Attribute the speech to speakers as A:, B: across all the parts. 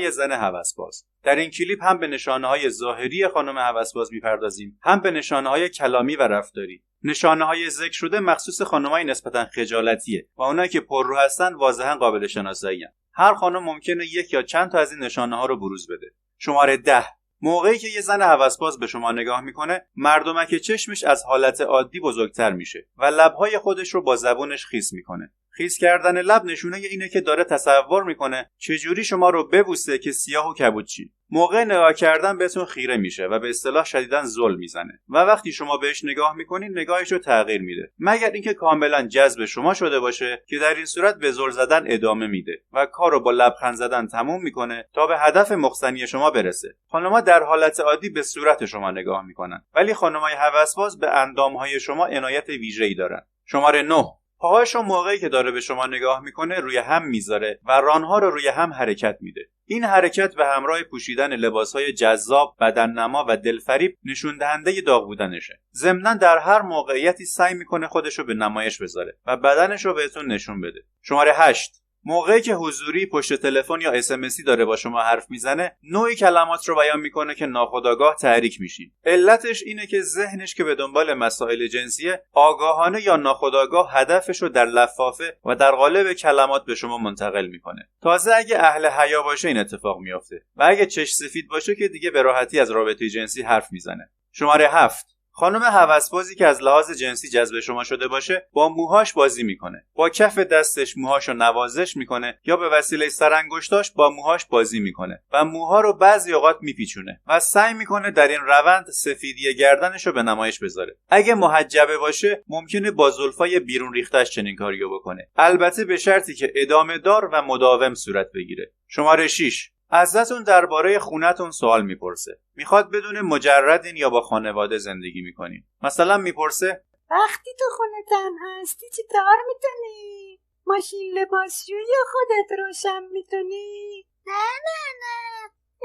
A: زن هوسباز. در این کلیپ هم به نشانه‌های ظاهری خانم هوسباز می‌پردازیم، هم به نشانه‌های کلامی و رفتاری. نشانه‌های ذکر شده مخصوص خانم‌های نسبتاً خجالتیه و اونایی که پررو هستن واضحاً قابل شناسایی‌ان. هر خانم ممکنه یک یا چند تا از این نشانه‌ها رو بروز بده. شماره 10. موقعی که یه زن هوسباز به شما نگاه میکنه، مردمک چشمش از حالت عادی بزرگتر میشه و لب‌های خودش رو با زبونش خیس میکنه. خیس کردن لب نشونه اینه که داره تصور میکنه چجوری شما رو ببوسه که سیاه و کبود چی. موقع نگاه کردن بهتون خیره میشه و به اصطلاح شدیداً ظلم میزنه و وقتی شما بهش نگاه میکنین نگاهش رو تغییر میده، مگر اینکه کاملا جذب شما شده باشه که در این صورت به زل زدن ادامه میده و کار رو با لبخند زدن تموم میکنه تا به هدف مقصنی شما برسه. خانم‌ها در حالت عادی به صورت شما نگاه میکنن، ولی خانم‌های هوسباز به اندام‌های شما عنایت ویژه‌ای دارن. شماره 9. پاهاشو موقعی که داره به شما نگاه میکنه روی هم میذاره و رانها رو روی هم حرکت میده. این حرکت به همراه پوشیدن لباسهای جذاب، بدننما و دلفریب نشون دهنده داغ بودنشه. ضمناً در هر موقعیتی سعی میکنه خودشو به نمایش بذاره و بدنشو بهتون نشون بده. شماره 8. موقعی که حضوری پشت تلفن یا اس‌ام‌اسی داره با شما حرف میزنه، نوعی کلمات رو بیان میکنه که ناخودآگاه تحریک میشین. علتش اینه که ذهنش که به دنبال مسائل جنسیه، آگاهانه یا ناخودآگاه هدفش رو در لفافه و در قالب کلمات به شما منتقل میکنه. تازه اگه اهل حیا باشه این اتفاق میفته و اگه چشم سفید باشه که دیگه به راحتی از رابطه جنسی حرف میزنه. شماره 7. خانم هوسبازی که از لحاظ جنسی جذب شما شده باشه با موهاش بازی میکنه. با کف دستش موهاشو نوازش میکنه یا به وسیله سرانگشتاش با موهاش بازی میکنه و موها رو بعضی اوقات میپیچونه و سعی میکنه در این روند سفیدی گردنشو به نمایش بذاره. اگه محجبه باشه ممکنه با زلفای بیرون ریختش چنین کاریو بکنه، البته به شرطی که ادامه دار و مداوم صورت بگیره. شماره 6. ازتون درباره خونتون سوال میپرسه. میخواد بدونه مجردین یا با خانواده زندگی میکنین. مثلا میپرسه
B: وقتی تو خونه تنها هستی چی کار میکنی؟ ماشین لباسشویی خودت روشن میکنی؟ نه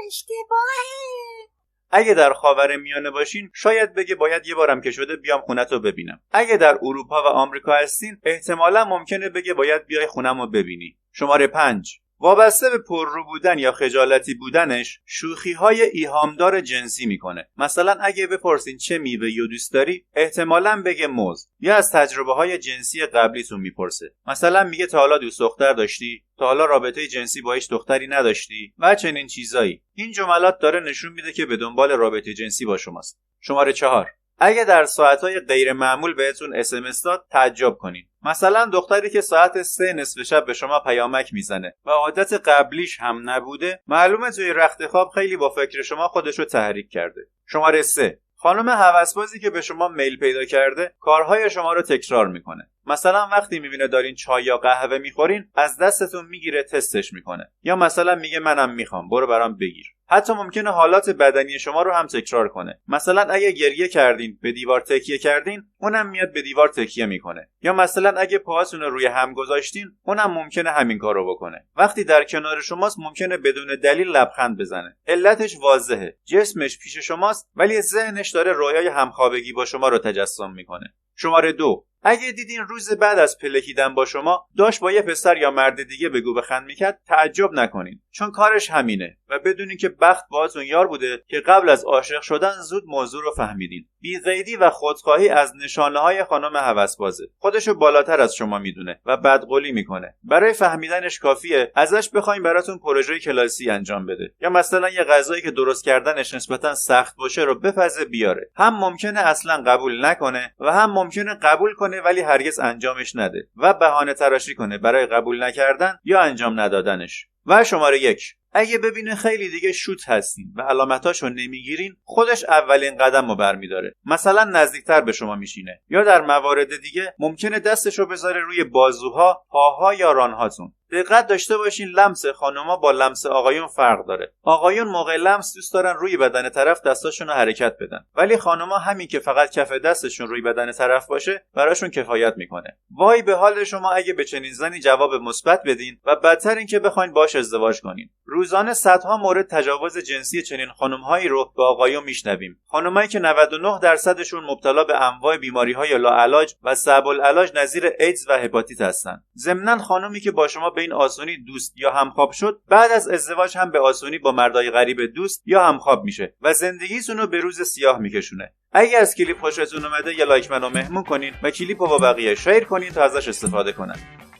B: اشتباهه.
A: اگه در خاورمیانه باشین شاید بگه باید یه بارم که شده بیام خونتو ببینم. اگه در اروپا و آمریکا هستین احتمالا ممکنه بگه باید بیای خونمو ببینی. شماره 5. وابسته به پررو بودن یا خجالتی بودنش شوخی‌های ایهامدار جنسی میکنه. مثلا اگه بپرسین چه میوه‌ای دوست داری، احتمالاً بگه موز. یا از تجربه‌های جنسی قبلیتون میپرسه. مثلا میگه تا حالا دوست دختر داشتی؟ تا حالا رابطه جنسی با هیچ دختری نداشتی؟ و چنین چیزایی. این جملات داره نشون میده که به دنبال رابطه جنسی با شماست. شماره 4. اگه در ساعت‌های غیر معمول بهتون SMS داد تعجب کنین. مثلا دختری که ساعت 3 نصف شب به شما پیامک میزنه و عادت قبلیش هم نبوده، معلومه توی رخت خواب خیلی با فکر شما خودشو تحریک کرده. شماره 3. خانم هوسبازی که به شما میل پیدا کرده کارهای شما رو تکرار میکنه. مثلا وقتی میبینه دارین چای یا قهوه میخورین از دستتون میگیره تستش میکنه، یا مثلا میگه منم میخوام برو برام بگیر. حتی ممکنه حالات بدنی شما رو هم تکرار کنه. مثلا اگه گریه کردین به دیوار تکیه کردین اونم میاد به دیوار تکیه میکنه، یا مثلا اگه پاهاتون رو روی هم گذاشتین اونم ممکنه همین کارو بکنه. وقتی در کنار شماست ممکنه بدون دلیل لبخند بزنه. علتش واضحه، جسمش پیش شماست ولی ذهنش داره رویای همخوابگی با شما رو تجسم میکنه. شماره 2. اگه دیدین روز بعد از پلکیدن با شما داشت با یه پسر یا مرد دیگه بگو بخند میکرد، تعجب نکنین، چون کارش همینه و بدونین که بخت باهاتون یار بوده که قبل از عاشق شدن زود موضوع رو فهمیدین. بی‌قیدی و خودخواهی از نشانه‌های خانم هوسبازه. خودشو بالاتر از شما میدونه و بدقولی میکنه. برای فهمیدنش کافیه ازش بخواید براتون پروژه کلاسی انجام بده، یا مثلا یه غذایی که درست کردنش نسبتا سخت باشه رو بپزه بیاره. هم ممکنه اصلا قبول نکنه و هم ممکنه قبول کنه ولی هرگز انجامش نده و بهانه تراشی کنه برای قبول نکردن یا انجام ندادنش. و شماره 1. اگه ببینه خیلی دیگه شوت هستین و علامتاشو نمیگیرین خودش اولین قدم رو برمیداره. مثلا نزدیکتر به شما میشینه، یا در موارد دیگه ممکنه دستشو بذاره روی بازوها، پاها یا رانهاتون. دقت داشته باشین لمس خانوما با لمس آقایون فرق داره. آقایون موقع لمس دوست دارن روی بدن طرف دستاشون رو حرکت بدن، ولی خانوما همین که فقط کف دستشون روی بدن طرف باشه براشون کفایت میکنه. وای به حال شما اگه به چنین زنی جواب مثبت بدین و بدتر این که بخواید باش ازدواج کنین. روزانه صدها مورد تجاوز جنسی چنین خانم‌هایی رو با آقایون میشنویم. خانمایی که 99% مبتلا به انواع بیماری‌های لاعلاج و صعب العلاج نظیر ایدز و هپاتیت هستن. ضمناً خانمی که با شما به این آسونی دوست یا همخواب شد، بعد از ازدواج هم به آسونی با مردای غریب دوست یا همخواب میشه و زندگیتون رو به روز سیاه میکشونه. اگه از کلیپ خوشتون اومده یه لایک منو مهمون کنین و کلیپو با بقیه شیر کنین تا ازش استفاده کنن.